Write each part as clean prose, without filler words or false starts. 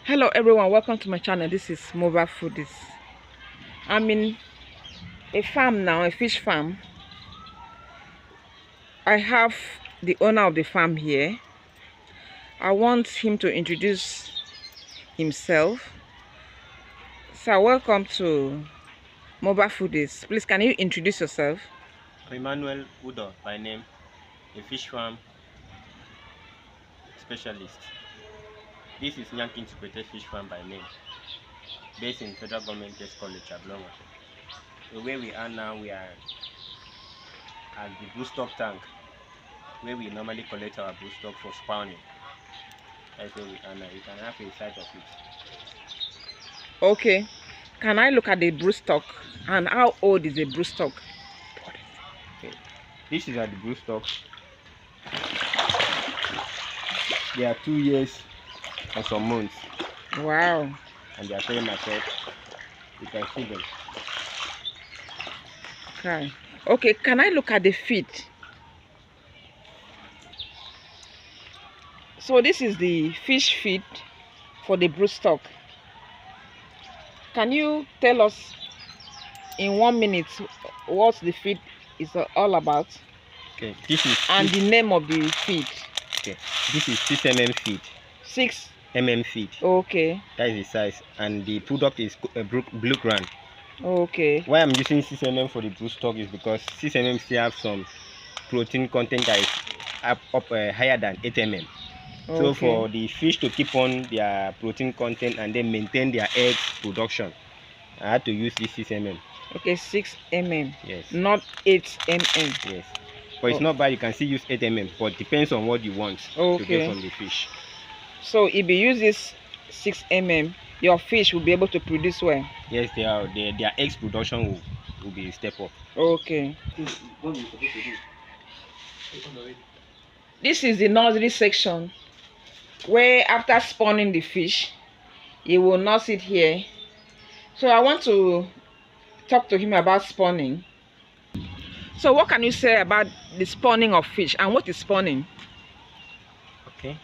Hello everyone, welcome to my channel. This is Mobile Foodies. I'm in a farm now, a fish farm. I have the owner of the farm here. I want him to introduce himself. So welcome to Mobile Foodies. Please, can you introduce yourself? I'm Emmanuel Udo by name, a fish farm specialist. This is Nyankin Integrated Fish Farm by name, based in Federal Government Test College, Ablonga. So where we are now, we are at the Broodstock tank, where we normally collect our broodstock for spawning. That's where we are now. You can have a sight of it. Okay. Can I look at the broodstock? And how old is the broodstock? Okay. This is at the broodstock. They are 2 years and some months. Wow. And they are very mature. You can see them. Okay. Okay, can I look at the feet? So this is the fish feed for the broodstock. Can you tell us in 1 minute what the feed is all about? Okay, this is the name of the feed. Okay, this is 6 mm feed. 6 mm feed. Okay. That is the size, and the product is blue grand. Okay. Why I'm using 6 mm for the broodstock is because 6 mm still have some protein content that is higher than 8 mm. Okay. So for the fish to keep on their protein content and then maintain their egg production, I had to use this 6 mm. Okay, 6 mm. Yes. Not 8 mm. Yes. But it's not bad. You can still use 8 mm, but depends on what you want to get from the fish. So if you use this 6 mm, your fish will be able to produce well. Yes, their eggs production will be a step up. Okay. This is the nursery section, where after spawning the fish, you will nurse it here. So I want to talk to him about spawning. So what can you say about the spawning of fish, and what is spawning? Okay.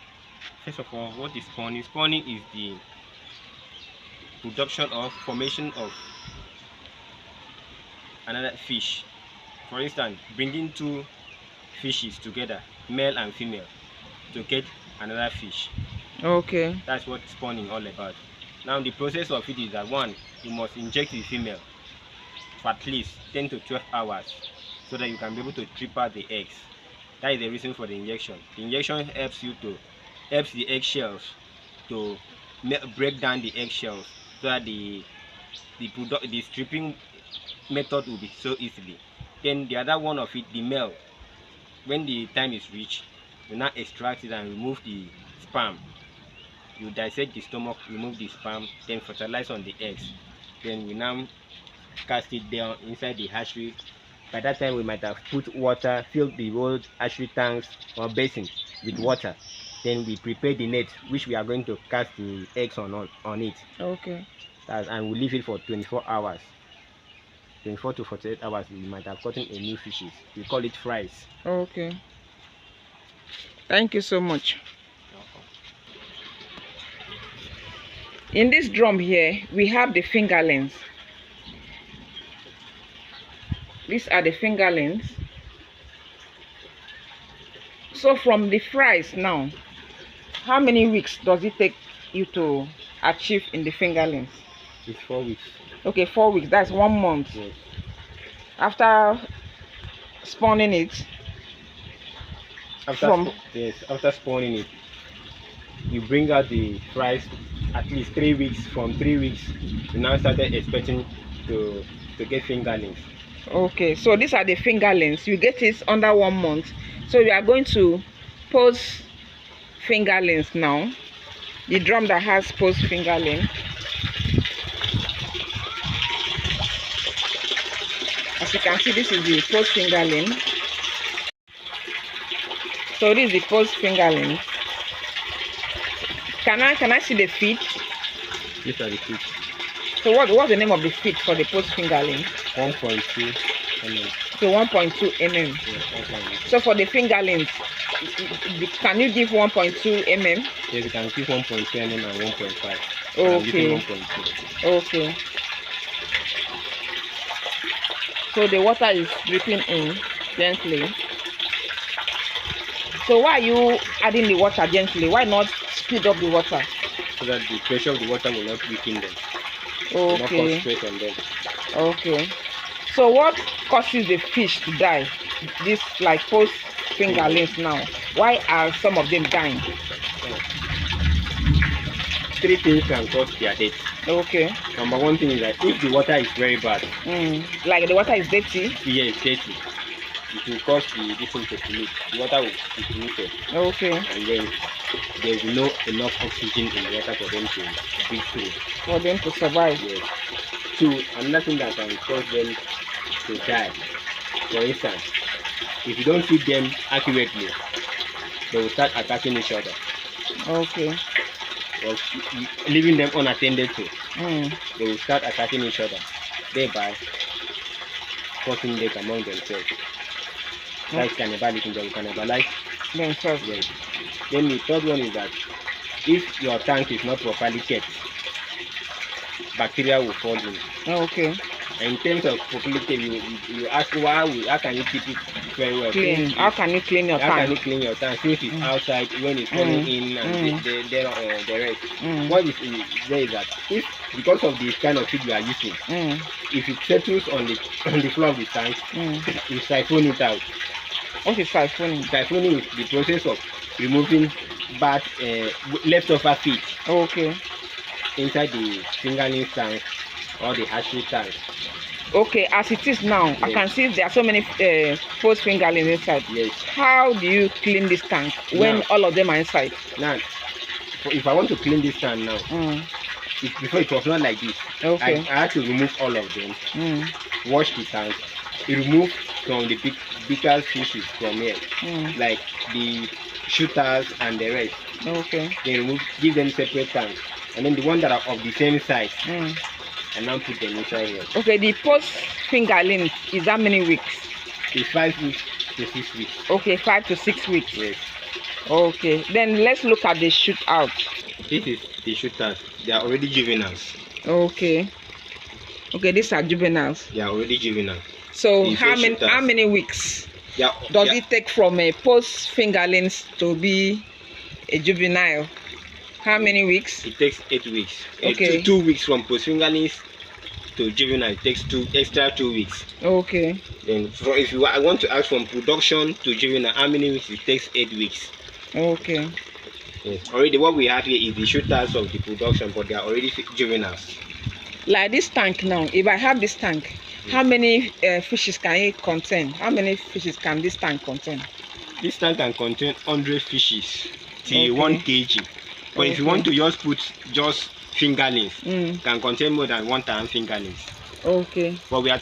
First of all, what is spawning? Spawning is the production or formation of another fish. For instance, bringing 2 fishes together, male and female, to get another fish. Okay. That's what spawning all about. Now the process of it is that, one, you must inject the female for at least 10 to 12 hours so that you can be able to strip out the eggs. That is the reason for the injection. The injection helps the eggshells to break down the eggshells so that the stripping method will be so easily. Then the other one of it, the male, when the time is reached, you now extract it and remove the sperm. You dissect the stomach, remove the sperm, then fertilize on the eggs. Then we now cast it down inside the hatchery. By that time we might have put water, filled the old hatchery tanks or basin with water. Then we prepare the net which we are going to cast the eggs on it. Okay. And we leave it for 24 hours. 24 to 48 hours, we might have gotten a new fishes. We call it fries. Okay. Thank you so much. In this drum here, we have the fingerlings. These are the fingerlings. So from the fries now, how many weeks does it take you to achieve in the fingerlings? It's 4 weeks. Okay, 4 weeks. That's 1 month. Yes. After spawning it. After spawning it, you bring out the fries at least 3 weeks. From 3 weeks, you now started expecting to get fingerlings. Okay, so these are the fingerlings. You get it under 1 month. So we are going to pose fingerlings now. The drum that has post fingerling. As you can see, this is the post fingerling. So this is the post fingerling. Can I see the feet? These are the feet. So what's the name of the feet for the post fingerling? 1.2 mm. So 1.2 mm. Yes, 1.2. So for the fingerlings, Can you give 1.2 mm? Yes, you can keep 1.2 mm and 1.5. Okay. 1.2. Okay. So the water is dripping in gently. So why are you adding the water gently? Why not speed up the water? So that the pressure of the water will not weaken them. Will not Okay. cause stress on them. Okay. So what causes the fish to die? This like post fingerlings now. Why are some of them dying? 3 things can cause their death. Okay. Number 1 thing is that if the water is very bad, like the water is dirty. yeah, it's dirty, it will cause this thing to pollute. The water will be polluted. Okay. And then there will be no enough oxygen in the water for them to breathe through. For them to survive. Yes. So another thing that can cause them to die, for instance, if you don't feed them accurately, they will start attacking each other. Okay. Or leaving them unattended to, they will start attacking each other, thereby causing death among themselves. That's cannibalism. They will cannibalize themselves. Yes. Then the third one is that if your tank is not properly kept, bacteria will fall in. Okay. And in terms of property, you ask how can you keep it very well? Clean. How can you clean your tank? How can you clean your tank since it's outside when it's coming in and the rest? What is there is that if because of the kind of feed you are using, if it settles on the floor of the tank, you siphon it out. What is siphoning? Siphoning is the process of removing bad leftover feed. Okay. Inside the fingerling tank or the hatchery tank. Okay, as it is now, yes. I can see there are so many post fingerlings inside. Yes. How do you clean this tank when all of them are inside? Now, if I want to clean this tank now, before it was not like this. Okay. I had to remove all of them, wash the tank, remove from the bigger fishes from here, like the shooters and the rest. Okay. Then remove, give them separate tanks, and then the ones that are of the same size. And now put them inside here. Okay, the post fingerling is how many weeks? It's 5 weeks to 6 weeks. Okay, 5 to 6 weeks. Yes. Okay, then let's look at the shootout. This is the shooters. They are already juveniles. Okay. Okay, these are juveniles. They are already juvenile. So how many weeks does it take from a post fingerlings to be a juvenile? How many weeks? It takes 8 weeks. Okay. 2 weeks from post fingerlings to juvenile. It takes 2 weeks. Okay. Then if I want to ask from production to juvenile, how many weeks? It takes 8 weeks. Okay. Yes. Already what we have here is the shooters of the production, but they are already juveniles. Like this tank now, if I have this tank, how many fishes can it contain? How many fishes can this tank contain? This tank can contain 100 fishes till 1 kg. But if you want to just put just fingerlings, can contain more than 1,000 fingerlings. Okay. But we are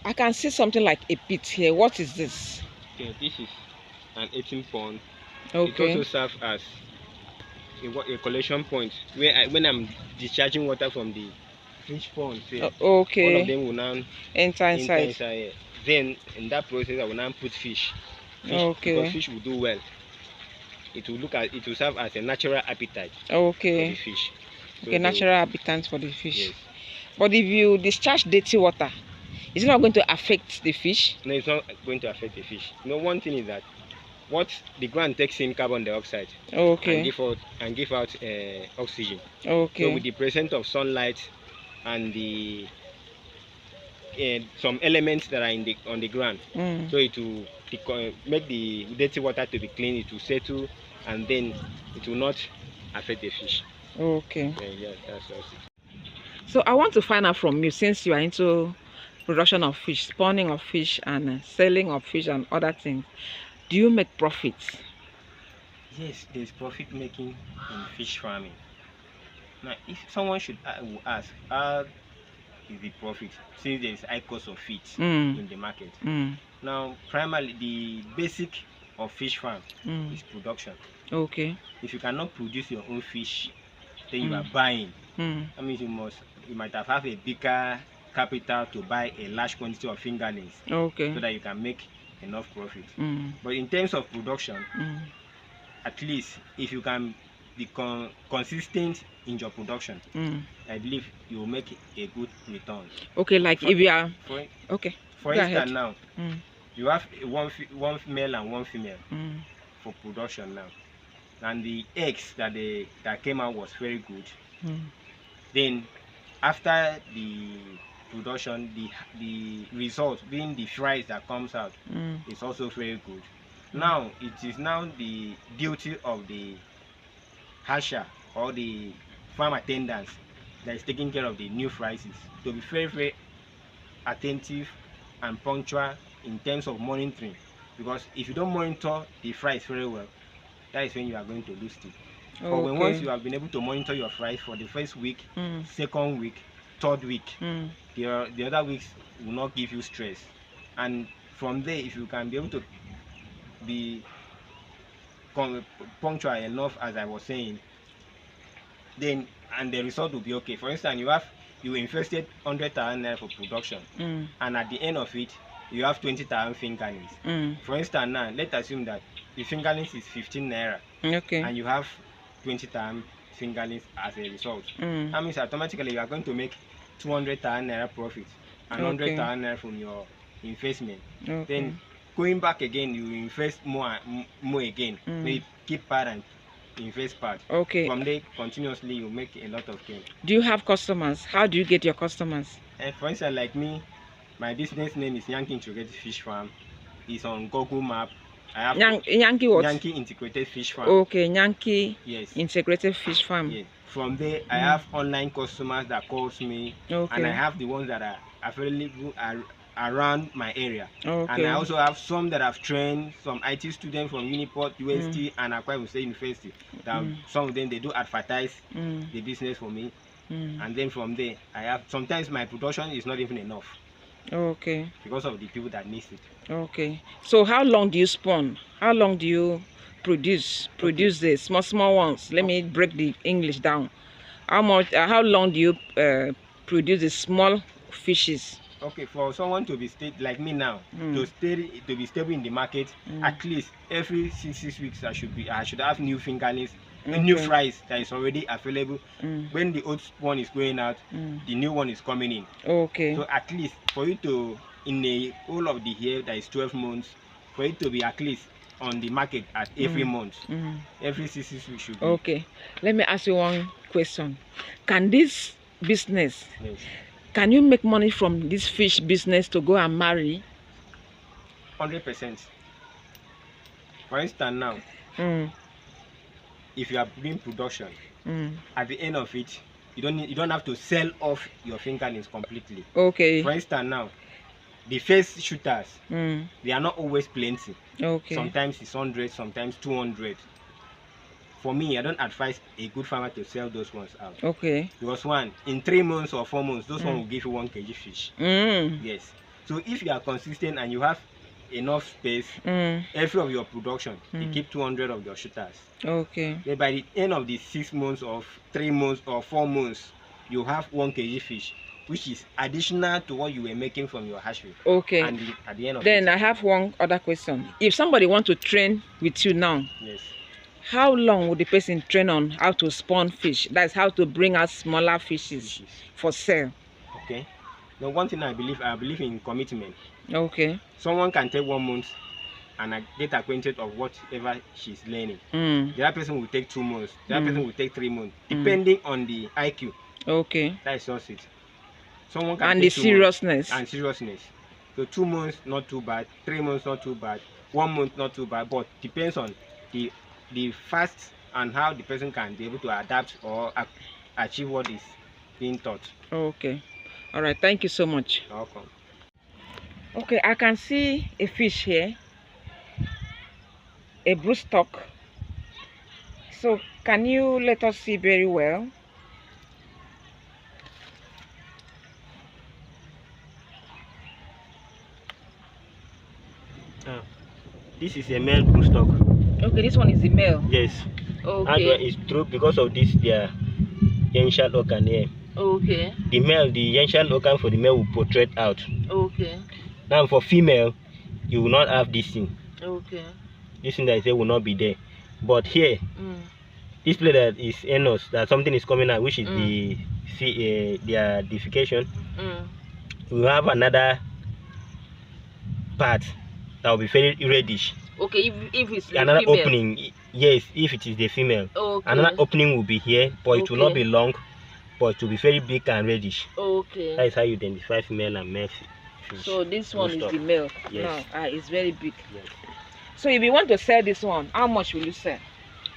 I can see something like a pit here. What is this? Okay, this is an 18 pond. Okay. It also serves as a collection point where when I'm discharging water from the fish pond, okay, all of them will now enter inside here. Then in that process I will now put fish. Okay. Because fish will do well. It will serve as a natural appetite. Okay. For the fish. So okay, natural appetite for the fish. Yes. But if you discharge dirty water, is it not going to affect the fish? No, it's not going to affect the fish. You know, one thing is that what the ground takes in carbon dioxide, okay, and give out oxygen. Okay. So with the presence of sunlight and the some elements that are on the ground, so it will make the dirty water to be clean. It will settle, and then it will not affect the fish. Okay. Yeah, that's it. So I want to find out from you, since you are into production of fish, spawning of fish, and selling of fish and other things, do you make profits? Yes, there's profit making in fish farming. Now, if someone should ask, how is the profit since there is high cost of feed in the market? Now, primarily the basic of fish farm is production. Okay. If you cannot produce your own fish, then you are buying. That means you might have a bigger capital to buy a large quantity of fingerlings. Okay. So that you can make enough profit. But in terms of production, at least if you can be consistent in your production, I believe you will make a good return. Okay, like if you are for instance now, you have one male and one female for production now, and the eggs that came out was very good. Then after the production, the result being the fries that comes out is also very good. Now it is now the duty of the hatcher or the farm attendants that is taking care of the new fries to be very attentive and punctual in terms of monitoring, because if you don't monitor the fries very well, that is when you are going to lose it. But when once you have been able to monitor your fries for the first week, second week, third week, the other weeks will not give you stress. And from there, if you can be able to be punctual enough, as I was saying, then and the result will be okay. For instance, you invested 100,000 naira for production, and at the end of it, you have 20,000 fingerlings. For instance, now let's assume that the fingerlings is 15 naira, and you have 20,000 fingerlings as a result. That means automatically you are going to make 200,000 naira profit and 100,000 naira from your investment. Then going back again, you invest more again. Maybe keep part and invest part. From there, continuously you make a lot of gain. Do you have customers? How do you get your customers? For instance, like me, my business name is Yankee Integrated Fish Farm. It's on Google Map. I have Yankee what? Yankee Integrated Fish Farm. Yankee Integrated Fish Farm. From there, I have online customers that calls me, and I have the ones that are available around my area. And I also have some that have trained, some IT students from Uniport, UST, and Akwa State University. That some of them, they do advertise the business for me. And then from there, I have, sometimes my production is not even enough. Because of the people that need it. So how long do you spawn? How long do you produce the small ones? Let me break the English down. How long do you produce the small fishes? For someone to be like me now, to be stable in the market, at least every 6 weeks I should have new fingerlings, new fries that is already available. When the old one is going out, the new one is coming in. So at least for you to, in the whole of the year, that is 12 months, for it to be at least on the market at every month, every 6 weeks should be. Let me ask you one question. Can this business, can you make money from this fish business to go and marry? 100%. For instance now, if you are doing production, at the end of it, you don't have to sell off your fingerlings completely. For instance now, the first shooters, they are not always plenty. Sometimes it's 100, sometimes 200. For me, I don't advise a good farmer to sell those ones out. Because one, in 3 months or 4 months, those ones will give you 1 kg fish. Yes. So if you are consistent and you have enough space, every of your production, you keep 200 of your shooters. Then by the end of the 6 months or 3 months or 4 months, you have 1 kg fish, which is additional to what you were making from your hatchery. And at the end of I have one other question. If somebody wants to train with you now, how long would the person train on how to spawn fish? That's how to bring out smaller fishes for sale. Now, one thing I believe in commitment. Someone can take 1 month and get acquainted of whatever she's learning. The other person will take 2 months. The other person will take 3 months, depending on the IQ. That is just it. Someone can and the seriousness. So 2 months not too bad, 3 months not too bad, 1 month not too bad, but depends on the fast and how the person can be able to adapt or achieve what is being taught. All right, thank you so much. Welcome. I can see a fish here, a broodstock. So can you let us see very well? This is a male broodstock. This one is the male. Yes. And it's true because of this their ancient organ here. The male, the ancient organ for the male will protrude out. Now for female, you will not have this thing. Okay. This thing that I say will not be there. But here, Mm. this place that is enos, that something is coming out, which is Mm. their defecation. Mm. We have another part that will be very reddish. Okay, if it's the Another female. opening, yes, if it is the female. Okay. Another opening will be here, but it will not Okay. be long, but it will be very big and reddish. Okay. That is how you identify female and male fish. So this one is Broodstock. the male. Yes. Now, it's very big. Yes. So if you want to sell this one, how much will you sell?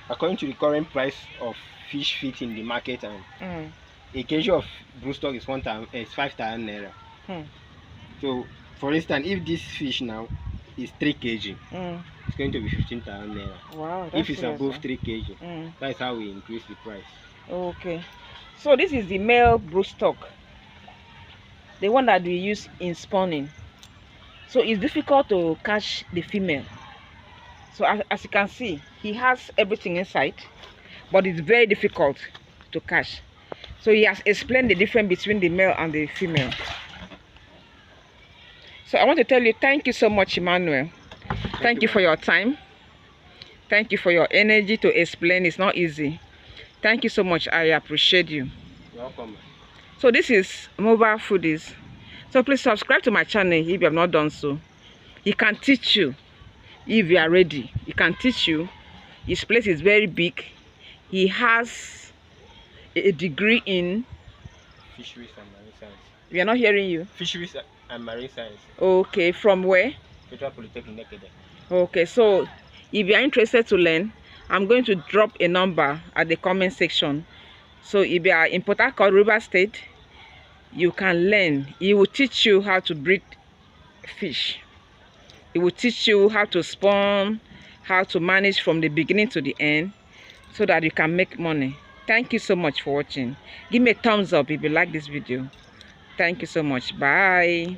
According to the current price of fish feed in the market, and Mm. a kg of broodstock is 5,000 naira. Hmm. So, for instance, if this fish now is 3 kg, Mm. it's going to be 15,000 naira. Wow. If it's serious, above huh? 3 kg, Mm. that's how we increase the price. Okay. So this is the male broodstock, the one that we use in spawning. So it's difficult to catch the female. So as you can see, he has everything inside, but it's very difficult to catch. So he has explained the difference between the male and the female. So I want to tell you, thank you so much, Emmanuel. Thank you for your time. Thank you for your energy to explain. It's not easy. Thank you so much. I appreciate you. You're welcome. So this is Mobile Foodies. So please subscribe to my channel if you have not done so. He can teach you if you are ready. He can teach you. His place is very big. He has a degree in... Fisheries and marine science. We are not hearing you. Fisheries and marine science. Okay, from where? Federal Polytechnic. Okay, so if you are interested to learn, I'm going to drop a number at the comment section. So if you are in Port Harcourt, River State, you can learn. He will teach you how to breed fish. He will teach you how to spawn, how to manage from the beginning to the end, so that you can make money. Thank you so much for watching. Give me a thumbs up if you like this video. Thank you so much. Bye.